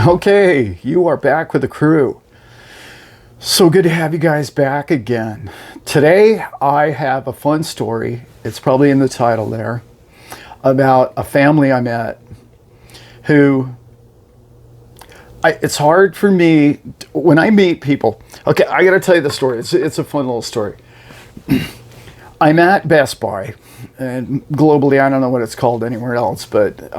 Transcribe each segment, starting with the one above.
Okay, you are back with the crew. So good to have you guys back again. Today I have a fun story, it's probably in the title there, about a family I met who, it's hard for me, when I meet people, okay, I gotta tell you the story, it's a fun little story. I'm at Best Buy, and globally I don't know what it's called anywhere else, but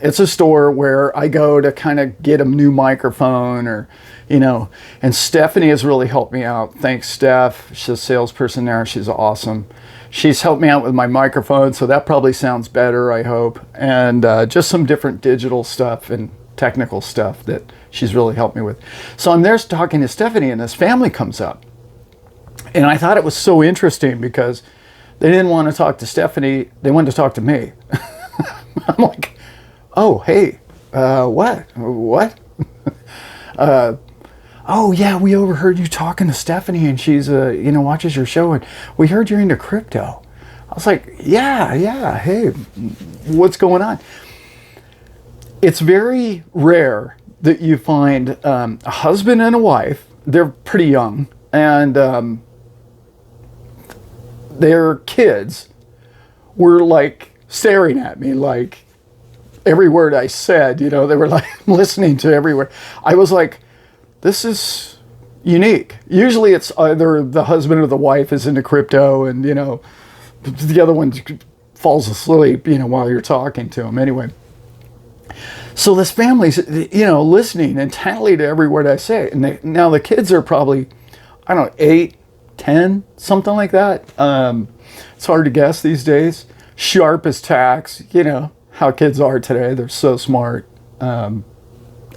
it's a store where I go to kind of get a new microphone or, and Stephanie has really helped me out. Thanks, Steph. She's a salesperson there. She's awesome. She's helped me out with my microphone, so that probably sounds better, I hope. And just some different digital stuff and technical stuff that she's really helped me with. So I'm there talking to Stephanie, and this family comes up. And I thought it was so interesting because they didn't want to talk to Stephanie. They wanted to talk to me. I'm like, oh, hey, what? Oh yeah, we overheard you talking to Stephanie, and she's watches your show, and we heard you're into crypto. I was like, yeah, hey, what's going on? It's very rare that you find a husband and a wife. They're pretty young, and their kids were like staring at me, like every word I said, they were like listening to every word. I was like, this is unique. Usually it's either the husband or the wife is into crypto and, the other one falls asleep, while you're talking to them. Anyway, so this family's, listening intently to every word I say. And now the kids are probably, I don't know, 8, 10, something like that. It's hard to guess these days. Sharp as tacks, how kids are today. They're so smart.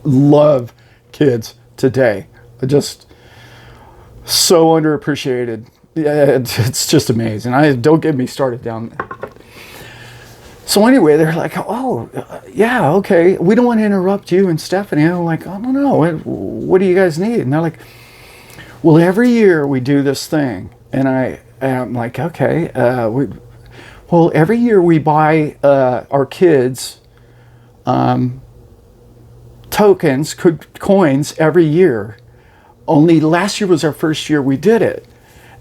Love kids today. Just so underappreciated. Yeah, it's just amazing. Don't get me started down there. So anyway, they're like, oh, yeah, okay. We don't want to interrupt you and Stephanie. I'm like, I don't know. What do you guys need? And they're like, well, every year we do this thing. And I'm like, okay. Well, every year we buy our kids tokens, coins every year. Only last year was our first year we did it.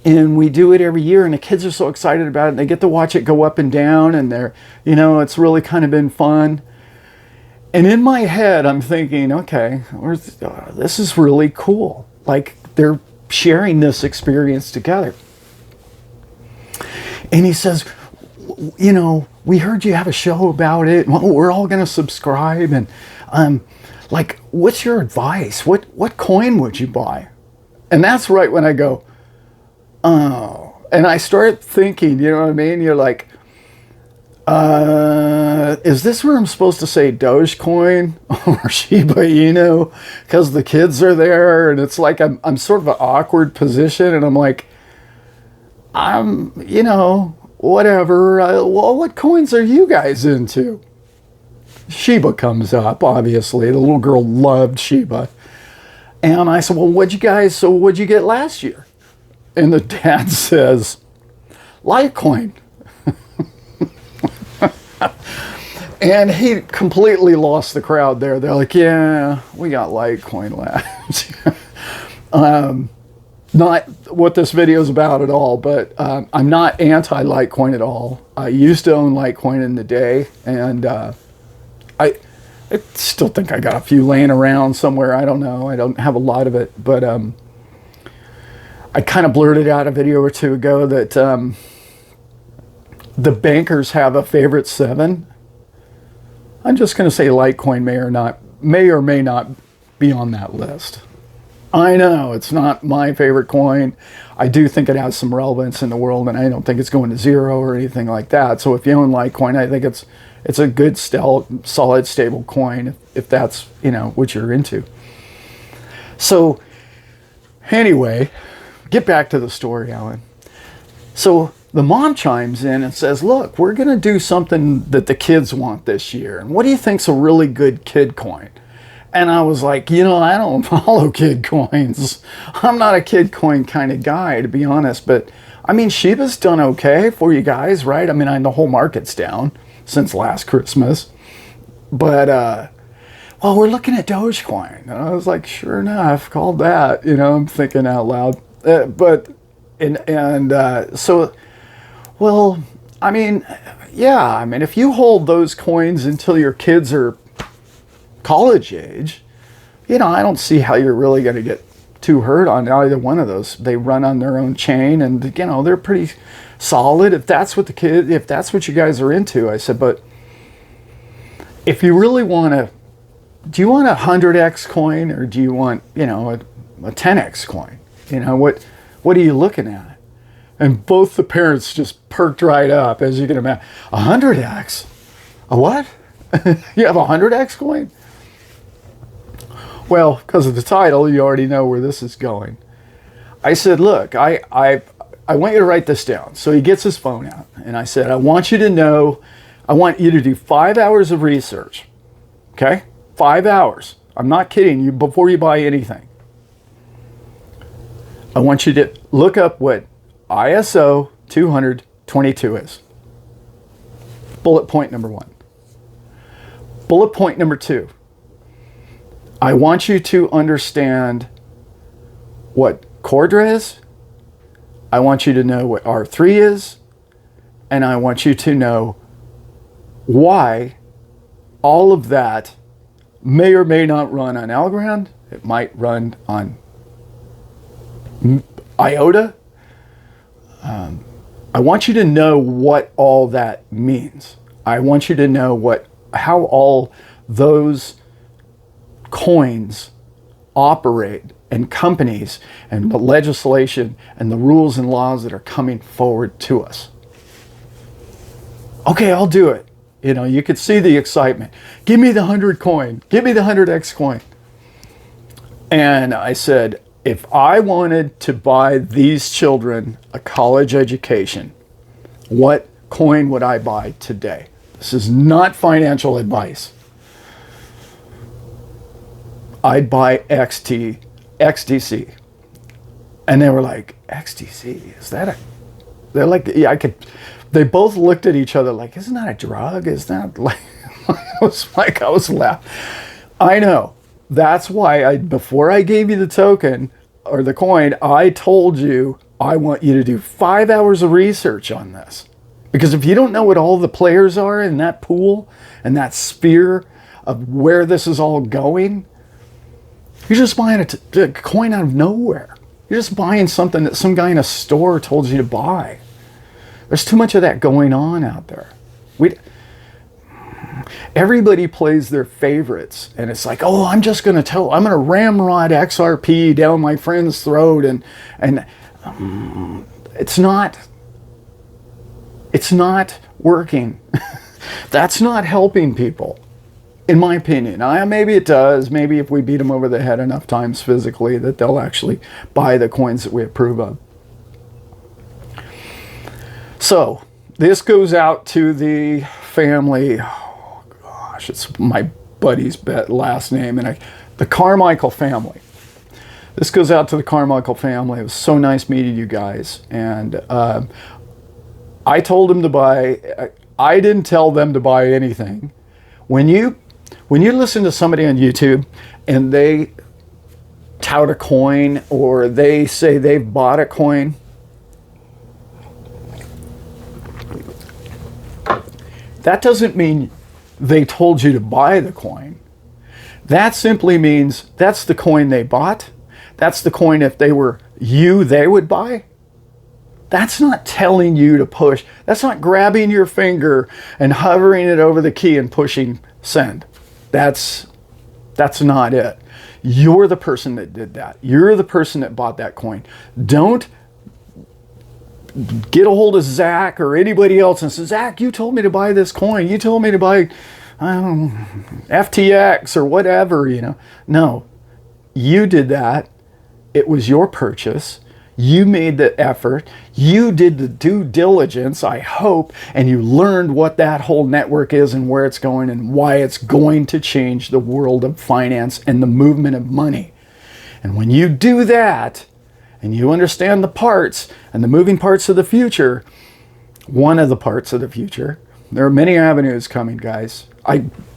And we do it every year, and the kids are so excited about it. And they get to watch it go up and down, and they're, it's really kind of been fun. And in my head, I'm thinking, okay, this is really cool. Like, they're sharing this experience together. And he says, we heard you have a show about it. Well, we're all going to subscribe. And like, what's your advice? What coin would you buy? And that's right when I go, oh. And I start thinking, you know what I mean? You're like, is this where I'm supposed to say Dogecoin or Shiba Inu? Because the kids are there, and it's like I'm sort of an awkward position, and I'm like, whatever. Well, what coins are you guys into? Shiba comes up, obviously. The little girl loved Shiba. And I said, well, what'd you get last year? And the dad says, Litecoin. And he completely lost the crowd there. They're like, yeah, we got Litecoin last year. Not what this video is about at all, but I'm not anti-Litecoin at all. I used to own Litecoin in the day, and I still think I got a few laying around somewhere. I don't know. I don't have a lot of it, but I kind of blurted out a video or two ago that the bankers have a favorite 7. I'm just going to say Litecoin may or may not be on that list. I know it's not my favorite coin. I do think it has some relevance in the world, and I don't think it's going to zero or anything like that. So if you own Litecoin, I think it's a good, solid, stable coin if that's what you're into. So anyway, get back to the story, Alan. So the mom chimes in and says, look, we're going to do something that the kids want this year. And what do you think's a really good kid coin? And I was like, I don't follow kid coins. I'm not a kid coin kind of guy, to be honest. But, Shiba's done okay for you guys, right? The whole market's down since last Christmas. But well, we're looking at Dogecoin. And I was like, sure enough, called that. You know, I'm thinking out loud. So, well, I mean, yeah, I mean, if you hold those coins until your kids are college age, you know, I don't see how you're really going to get too hurt on either one of those. They run on their own chain, and you know, they're pretty solid if that's what if that's what you guys are into. I said, but if you really want to, do you want a 100x coin, or do you want, you know, a 10x coin? You know, what are you looking at? And both the parents just perked right up, as you can imagine. 100x? A what? You have a 100x coin? Well, because of the title, you already know where this is going. I said, look, I want you to write this down. So he gets his phone out, and I said, I want you to know, I want you to do 5 hours of research. Okay? 5 hours. I'm not kidding you, before you buy anything. I want you to look up what ISO 222 is. Bullet point number 1. Bullet point number 2. I want you to understand what Cordra is. I want you to know what R3 is. And I want you to know why all of that may or may not run on Algorand. It might run on IOTA. I want you to know what all that means. I want you to know how all those coins operate, and companies, and the legislation and the rules and laws that are coming forward to us. Okay, I'll do it. You know, you could see the excitement. Give me the 100 coin. Give me the 100x coin. And I said, if I wanted to buy these children a college education, what coin would I buy today? This is not financial advice. I'd buy XDC. And they were like, XDC? Is that a... They're like, yeah, they both looked at each other like, isn't that a drug? Is that like... I was laughing. I know. That's why before I gave you the token or the coin, I told you I want you to do 5 hours of research on this. Because if you don't know what all the players are in that pool and that sphere of where this is all going, you're just buying a coin out of nowhere. You're just buying something that some guy in a store told you to buy. There's too much of that going on out there. Everybody plays their favorites, and it's like, oh, I'm going to ramrod XRP down my friend's throat, and it's not working. That's not helping people, in my opinion. Maybe it does. Maybe if we beat them over the head enough times physically, that they'll actually buy the coins that we approve of. So this goes out to the family. Oh gosh, it's my buddy's last name, and the Carmichael family. This goes out to the Carmichael family. It was so nice meeting you guys. And I told them to buy. I didn't tell them to buy anything. When you listen to somebody on YouTube and they tout a coin, or they say they've bought a coin, that doesn't mean they told you to buy the coin. That simply means that's the coin they bought. That's the coin, if they were you, they would buy. That's not telling you to push. That's not grabbing your finger and hovering it over the key and pushing send. That's not it. You're the person that did that. You're the person that bought that coin. Don't get a hold of Zach or anybody else and say, Zach, you told me to buy this coin. You told me to buy FTX or whatever, you know. No, you did that. It was your purchase. You made the effort. You did the due diligence, I hope, and you learned what that whole network is and where it's going and why it's going to change the world of finance and the movement of money. And when you do that, and you understand the parts and the moving parts of the future, one of the parts of the future, there are many avenues coming, guys.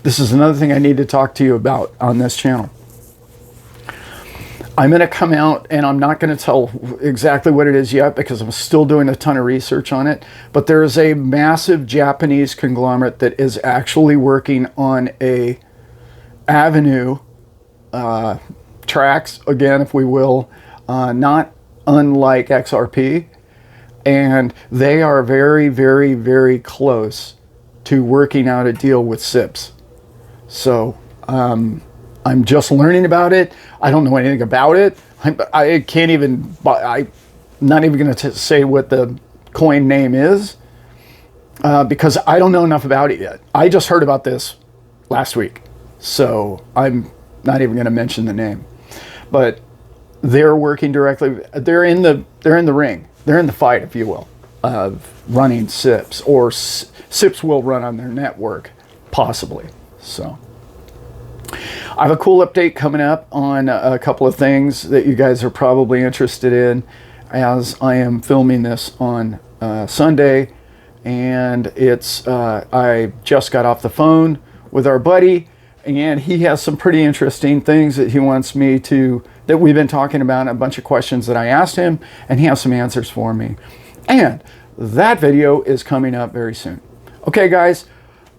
this is another thing I need to talk to you about on this channel. I'm going to come out, and I'm not going to tell exactly what it is yet because I'm still doing a ton of research on it. But there is a massive Japanese conglomerate that is actually working on a avenue, tracks, again, if we will, not unlike XRP. And they are very, very, very close to working out a deal with SIPs. So, I'm just learning about it. I don't know anything about it. I can't even, I'm not even going to say what the coin name is because I don't know enough about it yet. I just heard about this last week. So I'm not even going to mention the name. But they're working directly, they're in the ring. They're in the fight, if you will, of running SIPs, or SIPs will run on their network, possibly. So I have a cool update coming up on a couple of things that you guys are probably interested in as I am filming this on Sunday. And it's, I just got off the phone with our buddy, and he has some pretty interesting things that he wants me to, that we've been talking about, a bunch of questions that I asked him, and he has some answers for me. And that video is coming up very soon. Okay, guys.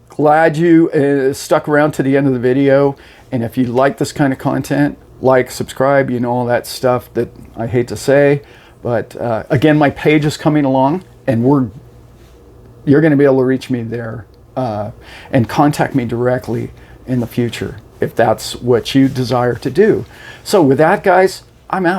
Glad you stuck around to the end of the video. And if you like this kind of content, like, subscribe, you know, all that stuff that I hate to say. But again, my page is coming along, and you're going to be able to reach me there and contact me directly in the future if that's what you desire to do. So with that, guys, I'm out.